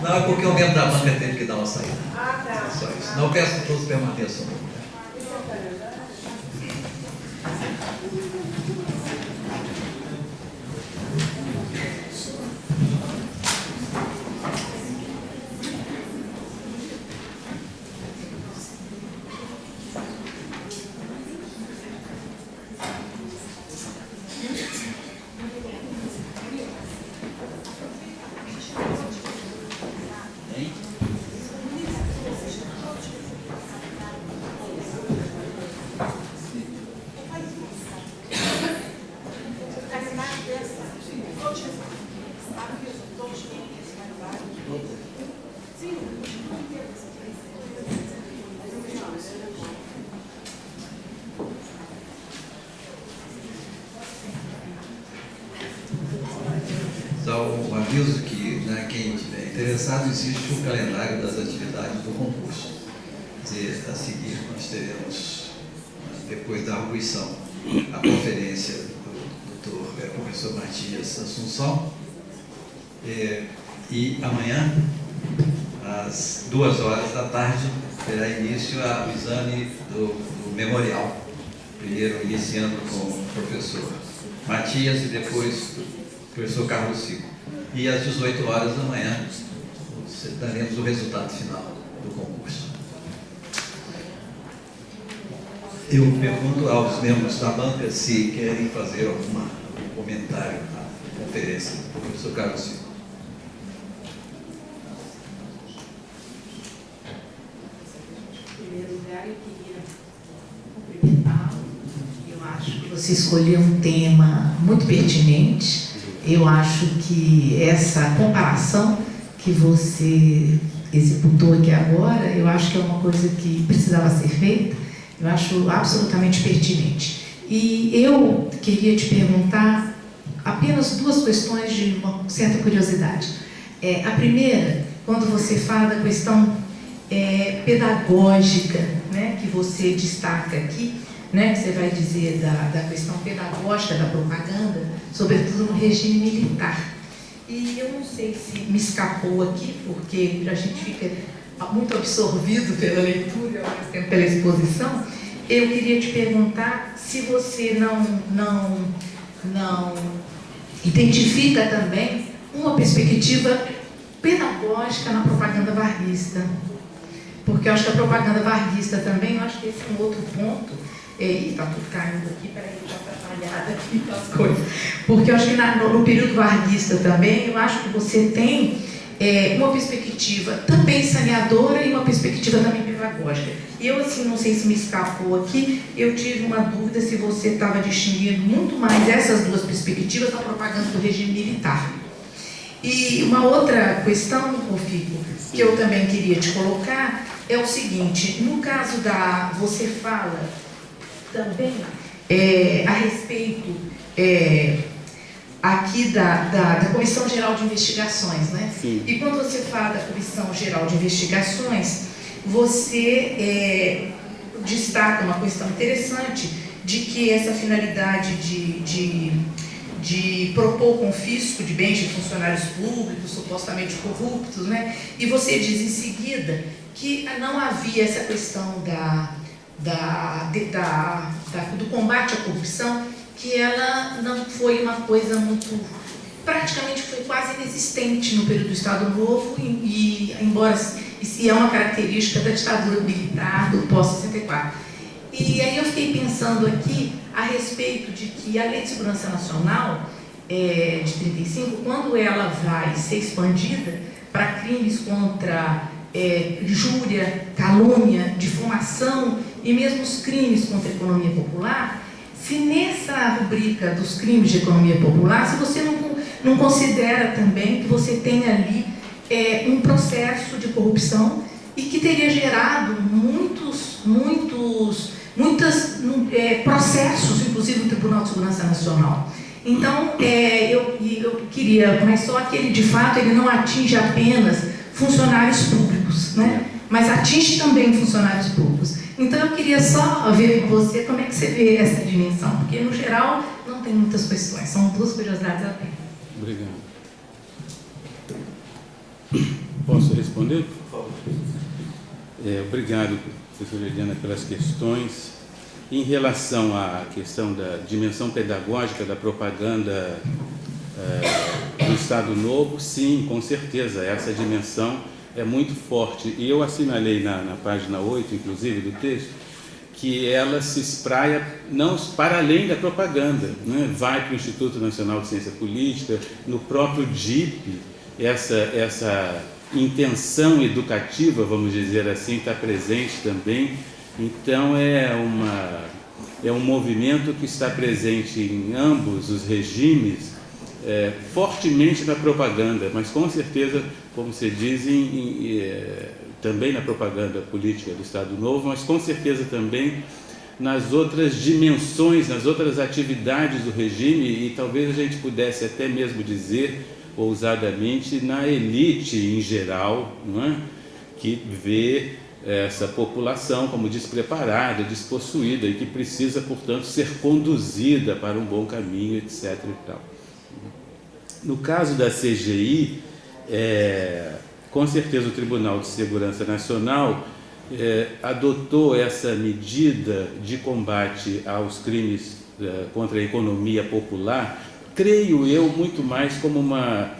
Não, é porque o membro da banca teve que dar uma saída. Ah, tá. É só isso. Não, eu peço que todos permaneçam no lugar. Só um aviso que, quem estiver interessado, existe o calendário das atividades do concurso. Quer dizer, a seguir nós teremos, depois da arguição, a conferência do doutor professor Matias Assunção, e amanhã, às 2h, terá início o exame do memorial, primeiro iniciando com o professor Matias e depois professor Carlos Silva. E às 18h daremos o resultado final do concurso. Eu pergunto aos membros da banca se querem fazer algum comentário na conferência do professor Carlos Silva. Em primeiro lugar, eu queria cumprimentá-lo. Eu acho que você escolheu um tema muito pertinente. Eu acho que essa comparação que você executou aqui agora, eu acho que é uma coisa que precisava ser feita, eu acho absolutamente pertinente. E eu queria te perguntar apenas duas questões de uma certa curiosidade. A primeira, quando você fala da questão pedagógica, né, que você destaca aqui, né, que você vai dizer da questão pedagógica da propaganda, sobretudo no regime militar. E eu não sei se me escapou aqui, porque a gente fica muito absorvido pela leitura e ao mesmo tempo pela exposição. Eu queria te perguntar se você não identifica também uma perspectiva pedagógica na propaganda varguista. Porque eu acho que a propaganda varguista também, eu acho que esse é um outro ponto. E está tudo caindo aqui, peraí, já está atrapalhada aqui com as coisas. Porque eu acho que no período varguista também, eu acho que você tem uma perspectiva também saneadora e uma perspectiva também pedagógica. E eu, assim, não sei se me escapou aqui, eu tive uma dúvida se você estava distinguindo muito mais essas duas perspectivas da propaganda do regime militar. E uma outra questão, Fico, que eu também queria te colocar, é o seguinte: no caso você fala também a respeito aqui da Comissão Geral de Investigações, né? Sim. E quando você fala da Comissão Geral de Investigações, você destaca uma questão interessante de que essa finalidade de propor o confisco de bens de funcionários públicos supostamente corruptos, né? E você diz em seguida que não havia essa questão do combate à corrupção, que ela não foi uma coisa muito, praticamente foi quase inexistente no período do Estado Novo, e embora isso é uma característica da ditadura militar do pós-64. E aí eu fiquei pensando aqui a respeito de que a Lei de Segurança Nacional de 35, quando ela vai ser expandida para crimes contra injúria, calúnia, difamação e mesmo os crimes contra a economia popular, se nessa rubrica dos crimes de economia popular, se você não considera também que você tem ali um processo de corrupção e que teria gerado muitos processos, inclusive no Tribunal de Segurança Nacional. Então, eu queria, mas só que ele, de fato, ele não atinge apenas funcionários públicos, né? Mas atinge também funcionários públicos. Então, eu queria só ver com você como é que você vê essa dimensão, porque, no geral, não tem muitas questões, são duas curiosidades apenas. Obrigado. responder? Por favor. Obrigado, professora Eliana, pelas questões. Em relação à questão da dimensão pedagógica da propaganda do Estado Novo, sim, com certeza, essa dimensão é muito forte. E eu assinalei na página 8, inclusive, do texto, que ela se espraia não para além da propaganda, né? Vai para o Instituto Nacional de Ciência Política, no próprio DIP, essa intenção educativa, vamos dizer assim, está presente também. Então é um movimento que está presente em ambos os regimes, fortemente na propaganda, mas com certeza, como você diz, também na propaganda política do Estado Novo, mas com certeza também nas outras dimensões, nas outras atividades do regime, e talvez a gente pudesse até mesmo dizer, ousadamente, na elite em geral, não é? Que vê essa população como despreparada, despossuída e que precisa, portanto, ser conduzida para um bom caminho, etc. e tal. No caso da CGI, com certeza o Tribunal de Segurança Nacional adotou essa medida de combate aos crimes contra a economia popular, creio eu, muito mais como uma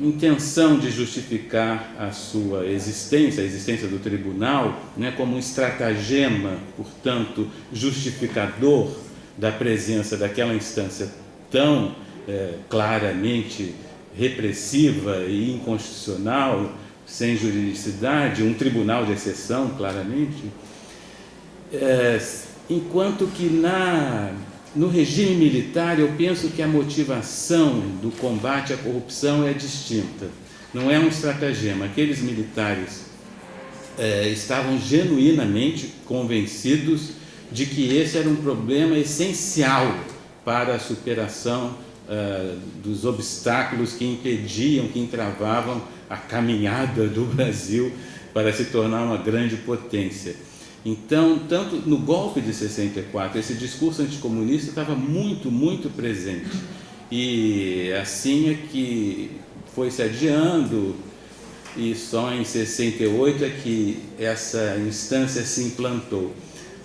intenção de justificar a sua existência, a existência do tribunal, né, como um estratagema, portanto, justificador da presença daquela instância tão claramente repressiva e inconstitucional, sem juridicidade, um tribunal de exceção, claramente, enquanto que no regime militar eu penso que a motivação do combate à corrupção é distinta, não é um estratagema. Aqueles militares estavam genuinamente convencidos de que esse era um problema essencial para a superação dos obstáculos que impediam, que entravavam a caminhada do Brasil para se tornar uma grande potência. Então, tanto no golpe de 64, esse discurso anticomunista estava muito, muito presente. E assim é que foi se adiando, e só em 68 é que essa instância se implantou.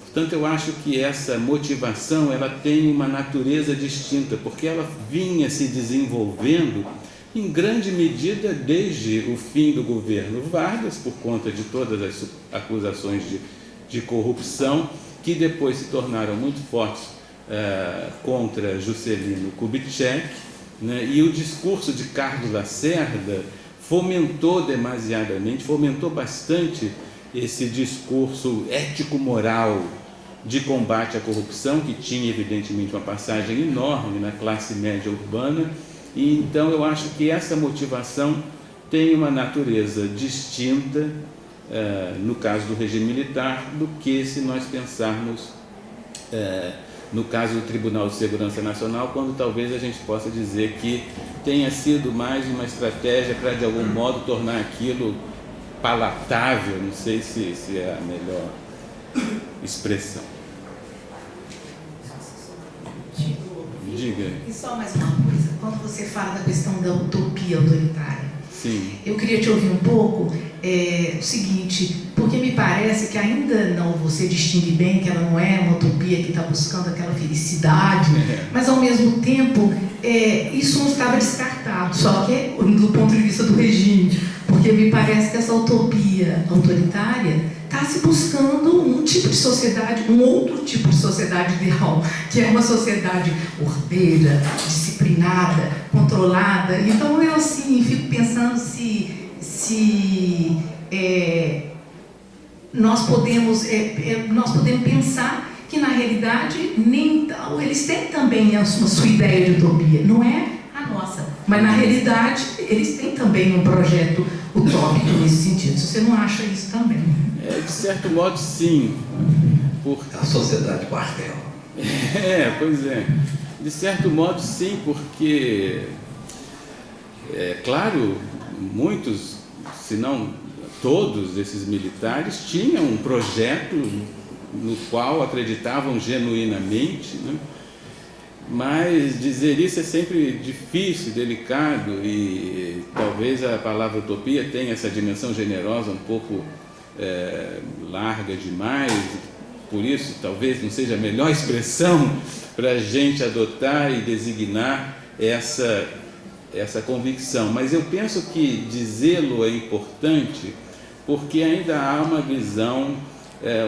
Portanto, eu acho que essa motivação ela tem uma natureza distinta, porque ela vinha se desenvolvendo em grande medida desde o fim do governo Vargas, por conta de todas as acusações de corrupção, que depois se tornaram muito fortes contra Juscelino Kubitschek, né? E o discurso de Carlos Lacerda fomentou demasiadamente, fomentou bastante esse discurso ético-moral de combate à corrupção, que tinha evidentemente uma passagem enorme na classe média urbana, e então eu acho que essa motivação tem uma natureza distinta, no caso do regime militar, do que se nós pensarmos no caso do Tribunal de Segurança Nacional, quando talvez a gente possa dizer que tenha sido mais uma estratégia para, de algum modo, tornar aquilo palatável, não sei se é a melhor expressão. Diga. E só mais uma coisa, quando você fala da questão da utopia autoritária, sim, eu queria te ouvir um pouco o seguinte, porque me parece que ainda não você distingue bem que ela não é uma utopia que está buscando aquela felicidade, mas ao mesmo tempo isso não estava descartado, só que do ponto de vista do regime, porque me parece que essa utopia autoritária está se buscando um tipo de sociedade, um outro tipo de sociedade ideal, que é uma sociedade ordeira, disciplinada, controlada. Então eu assim fico pensando se nós podemos pensar que na realidade nem eles têm também a sua ideia de utopia, não é a nossa, mas na realidade eles têm também um projeto utópico nesse sentido. Você não acha isso também? De certo modo, sim. A sociedade quartel. Pois é. De certo modo, sim, porque, claro, muitos, se não todos esses militares tinham um projeto no qual acreditavam genuinamente, né? Mas dizer isso é sempre difícil, delicado, e talvez a palavra utopia tenha essa dimensão generosa um pouco larga demais, por isso talvez não seja a melhor expressão para a gente adotar e designar essa convicção. Mas eu penso que dizê-lo é importante porque ainda há uma visão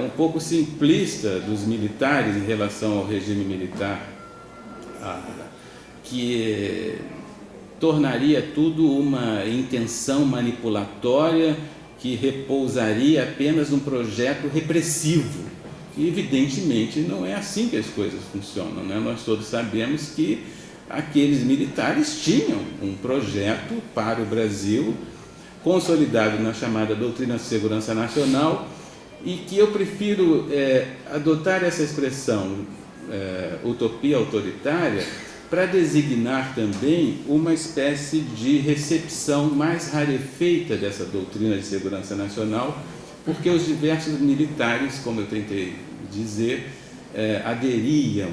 um pouco simplista dos militares em relação ao regime militar, que tornaria tudo uma intenção manipulatória que repousaria apenas num projeto repressivo. E evidentemente não é assim que as coisas funcionam, né? Nós todos sabemos que aqueles militares tinham um projeto para o Brasil, consolidado na chamada Doutrina de Segurança Nacional, e que eu prefiro adotar essa expressão utopia autoritária para designar também uma espécie de recepção mais rarefeita dessa doutrina de segurança nacional, porque os diversos militares, como eu tentei dizer, aderiam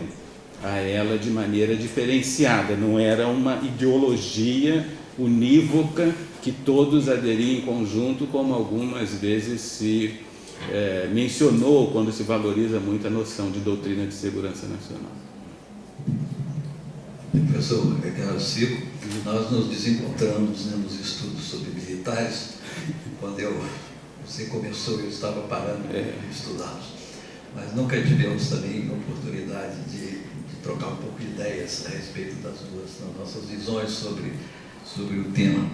a ela de maneira diferenciada, não era uma ideologia unívoca que todos aderiam em conjunto, como algumas vezes se mencionou quando se valoriza muito a noção de doutrina de segurança nacional. Professor Carlos Cico, nós nos desencontramos nos estudos sobre militares. Quando você começou, eu estava parando de estudá-los, mas nunca tivemos também a oportunidade de trocar um pouco de ideias a respeito das nossas visões sobre o tema.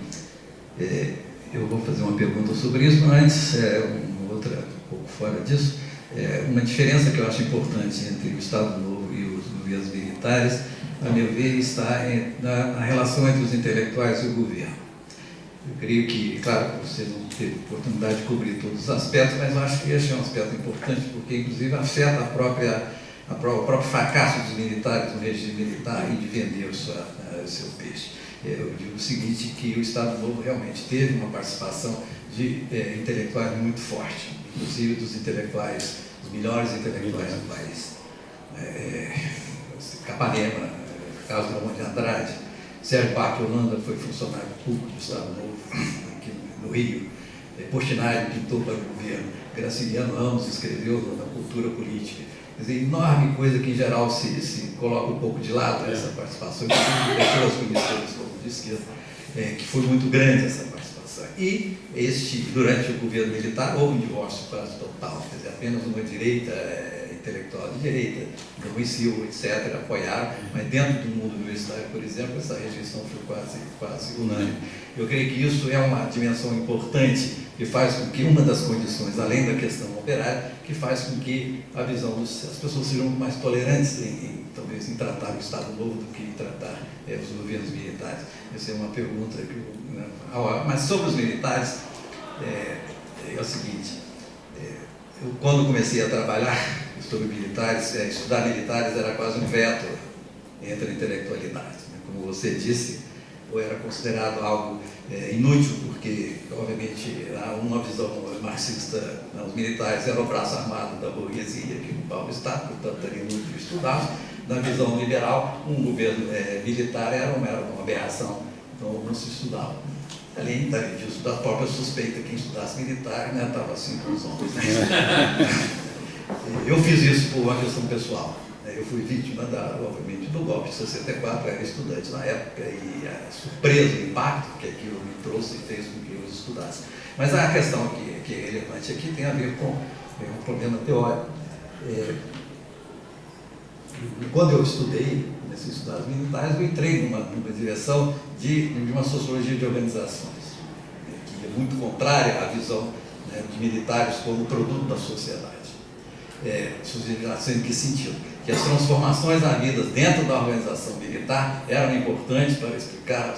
Eu vou fazer uma pergunta sobre isso, mas antes, uma outra um pouco fora disso, uma diferença que eu acho importante entre o Estado Novo e os governos militares, a meu ver, está na relação entre os intelectuais e o governo. Eu creio que, claro, você não teve oportunidade de cobrir todos os aspectos, mas eu acho que este é um aspecto importante, porque, inclusive, afeta o próprio fracasso dos militares no regime militar e de vender o seu peixe. Eu digo o seguinte, que o Estado Novo realmente teve uma participação de intelectuais muito forte, inclusive dos melhores intelectuais do país. Capanema, Carlos Drummond de Andrade, Sérgio Bach Holanda foi funcionário público do Estado Novo, aqui no Rio, Portinari pintou para o governo, Graciliano Ramos escreveu na Cultura Política. Quer dizer, enorme coisa que em geral se coloca um pouco de lado essa participação, inclusive de pessoas conhecidas como de esquerda, que foi muito grande essa participação. E durante o governo militar houve um divórcio quase total, quer dizer, apenas uma direita, intelectual de direita, como Silva, etc., apoiaram, mas dentro do mundo universitário, por exemplo, essa rejeição foi quase unânime. Eu creio que isso é uma dimensão importante que faz com que uma das condições, além da questão operária, que faz com que a visão as pessoas sejam mais tolerantes talvez em tratar o Estado Novo do que em tratar os governos militares. Essa é uma pergunta mas sobre os militares, é o seguinte, eu, quando comecei a trabalhar sobre militares, estudar militares era quase um veto entre a intelectualidade. Como você disse, ou era considerado algo inútil, porque, obviamente, há uma visão marxista, os militares eram o braço armado da burguesia que ocupava o Estado, portanto, era inútil estudar. Na visão liberal, um governo militar era uma aberração, então não se estudava. Além disso, da própria suspeita, quem estudasse militar estava assim com os homens. Eu fiz isso por uma questão pessoal. Eu fui vítima, obviamente, do golpe de 64, era estudante na época, e a surpresa, o impacto que aquilo me trouxe e fez com que eu estudasse. Mas a questão que é relevante aqui tem a ver com um problema teórico. Quando eu estudei nesses estudos militares, eu entrei numa direção de uma sociologia de organizações, que é muito contrária à visão de militares como produto da sociedade. Em que sentido? Que as transformações havidas dentro da organização militar eram importantes para explicar